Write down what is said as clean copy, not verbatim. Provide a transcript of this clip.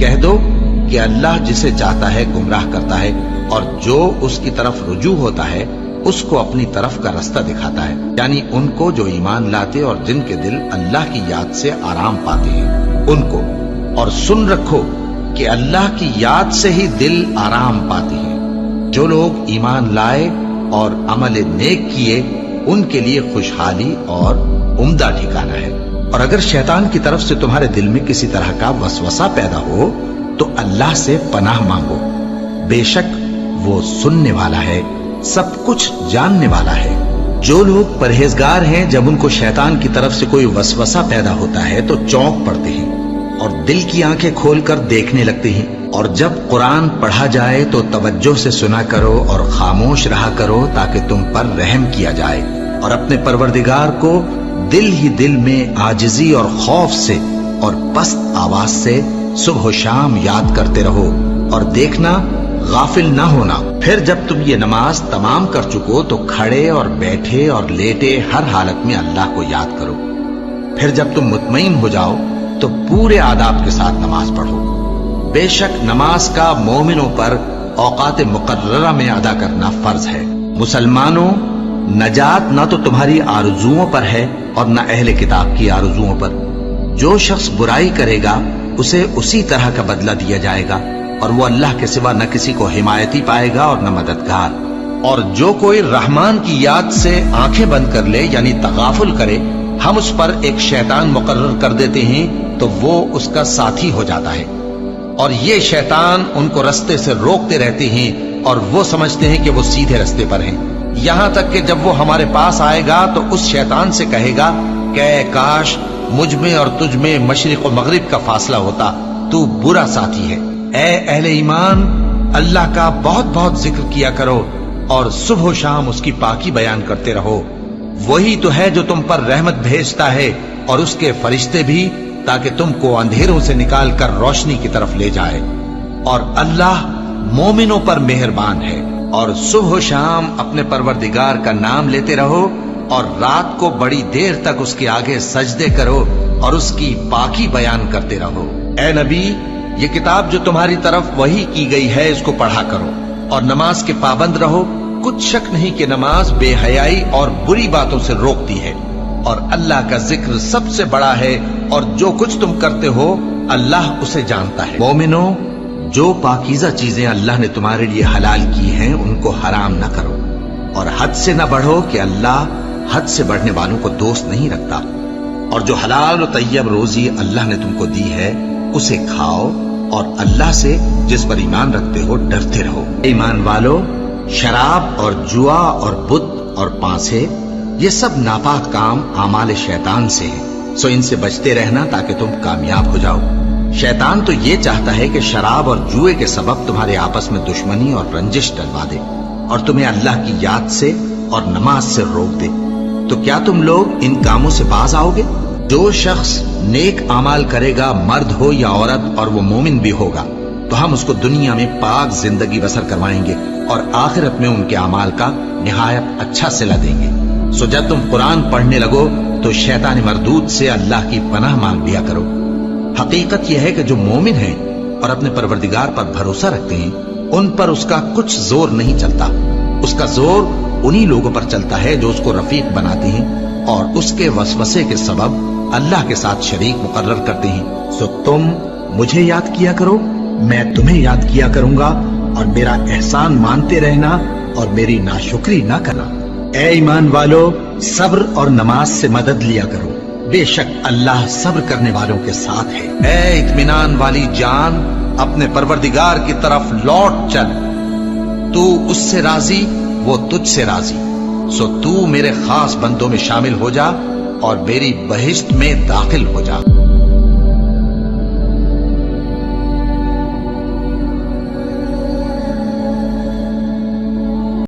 کہہ دو کہ اللہ جسے چاہتا ہے گمراہ کرتا ہے، اور جو اس کی طرف رجوع ہوتا ہے اس کو اپنی طرف کا رستہ دکھاتا ہے، یعنی ان کو جو ایمان لاتے اور جن کے دل اللہ کی یاد سے آرام پاتے ہیں ان کو۔ اور سن رکھو کہ اللہ کی یاد سے ہی دل آرام پاتے ہیں۔ جو لوگ ایمان لائے اور عمل نیک کیے ان کے لیے خوشحالی اور عمدہ ٹھکانہ ہے۔ اور اگر شیطان کی طرف سے تمہارے دل میں کسی طرح کا وسوسہ پیدا ہو تو اللہ سے پناہ مانگو، بے شک وہ سننے والا ہے، سب کچھ جاننے والا ہے۔ جو لوگ پرہیزگار ہیں جب ان کو شیطان کی طرف سے کوئی وسوسہ پیدا ہوتا ہے تو چونک پڑتے ہیں اور دل کی آنکھیں کھول کر دیکھنے لگتے ہیں، اور جب قرآن پڑھا جائے تو توجہ سے سنا کرو اور خاموش رہا کرو تاکہ تم پر رحم کیا جائے، اور اپنے پروردگار کو دل ہی دل میں عاجزی اور خوف سے اور پست آواز سے صبح و شام یاد کرتے رہو، اور دیکھنا غافل نہ ہونا۔ پھر جب تم یہ نماز تمام کر چکو تو کھڑے اور بیٹھے اور لیٹے ہر حالت میں اللہ کو یاد کرو۔ پھر جب تم مطمئن ہو جاؤ تو پورے آداب کے ساتھ نماز پڑھو۔ بے شک نماز کا مومنوں پر اوقات مقررہ میں ادا کرنا فرض ہے۔ مسلمانوں، نجات نہ تو تمہاری آرزوؤں پر ہے اور نہ اہل کتاب کی آرزوؤں پر۔ جو شخص برائی کرے گا اسے اسی طرح کا بدلہ دیا جائے گا، اور وہ اللہ کے سوا نہ کسی کو حمایتی پائے گا اور نہ مددگار۔ اور جو کوئی رحمان کی یاد سے آنکھیں بند کر لے یعنی تغافل کرے، ہم اس پر ایک شیطان مقرر کر دیتے ہیں تو وہ اس کا ساتھی ہو جاتا ہے، اور یہ شیطان ان کو رستے سے روکتے رہتے ہیں اور وہ سمجھتے ہیں کہ وہ سیدھے رستے پر ہیں، یہاں تک کہ جب وہ ہمارے پاس آئے گا تو اس شیطان سے کہے گا کہ کاش مجھ میں اور تجھ میں مشرق و مغرب کا فاصلہ ہوتا، تو برا ساتھی ہے۔ اے اہل ایمان، اللہ کا بہت بہت ذکر کیا کرو اور صبح و شام اس کی پاکی بیان کرتے رہو۔ وہی تو ہے جو تم پر رحمت بھیجتا ہے اور اس کے فرشتے بھی، تاکہ تم کو اندھیروں سے نکال کر روشنی کی طرف لے جائے۔ اور اللہ مومنوں پر مہربان ہے۔ اور صبح و شام اپنے پروردگار کا نام لیتے رہو، اور رات کو بڑی دیر تک اس کے آگے سجدے کرو اور اس کی پاکی بیان کرتے رہو۔ اے نبی، یہ کتاب جو تمہاری طرف وحی کی گئی ہے اس کو پڑھا کرو اور نماز کے پابند رہو۔ کچھ شک نہیں کہ نماز بے حیائی اور بری باتوں سے روکتی ہے، اور اللہ کا ذکر سب سے بڑا ہے، اور جو کچھ تم کرتے ہو اللہ اسے جانتا ہے۔ مومنو، جو پاکیزہ چیزیں اللہ نے تمہارے لیے حلال کی ہیں ان کو حرام نہ کرو، اور حد سے نہ بڑھو کہ اللہ حد سے بڑھنے والوں کو دوست نہیں رکھتا، اور جو حلال و طیب روزی اللہ نے تم کو دی ہے اسے کھاؤ، اور اللہ سے جس پر ایمان رکھتے ہو ڈرتے رہو۔ ایمان والو، شراب اور جوا اور بت اور پانسے یہ سب ناپاک کام اعمال شیطان سے ہیں، سو ان سے بچتے رہنا تاکہ تم کامیاب ہو جاؤ۔ شیطان تو یہ چاہتا ہے کہ شراب اور جوئے کے سبب تمہارے آپس میں دشمنی اور رنجش ڈلوا دے اور تمہیں اللہ کی یاد سے اور نماز سے روک دے۔ تو کیا تم لوگ ان کاموں سے باز آؤ گے؟ جو شخص نیک اعمال کرے گا، مرد ہو یا عورت، اور وہ مومن بھی ہوگا، تو ہم اس کو دنیا میں پاک زندگی بسر کروائیں گے اور آخرت میں ان کے اعمال کا نہایت اچھا صلہ دیں گے۔ سو جب تم قرآن پڑھنے لگو تو شیطان مردود سے اللہ کی پناہ مانگ لیا کرو۔ حقیقت یہ ہے کہ جو مومن ہیں اور اپنے پروردگار پر بھروسہ رکھتے ہیں ان پر اس کا کچھ زور نہیں چلتا۔ اس کا زور انہی لوگوں پر چلتا ہے جو اس کو رفیق بناتے ہیں اور اس کے وسوسے کے سبب اللہ کے ساتھ شریک مقرر کرتے ہیں۔ سو تم مجھے یاد کیا کرو، میں تمہیں یاد کیا کروں گا، اور میرا احسان مانتے رہنا اور میری ناشکری نہ کرنا۔ اے ایمان والو، صبر اور نماز سے مدد لیا کرو، بے شک اللہ صبر کرنے والوں کے ساتھ ہے۔ اے اطمینان والی جان، اپنے پروردگار کی طرف لوٹ چل، تو اس سے راضی وہ تجھ سے راضی، سو تو میرے خاص بندوں میں شامل ہو جا اور میری بہشت میں داخل ہو جا۔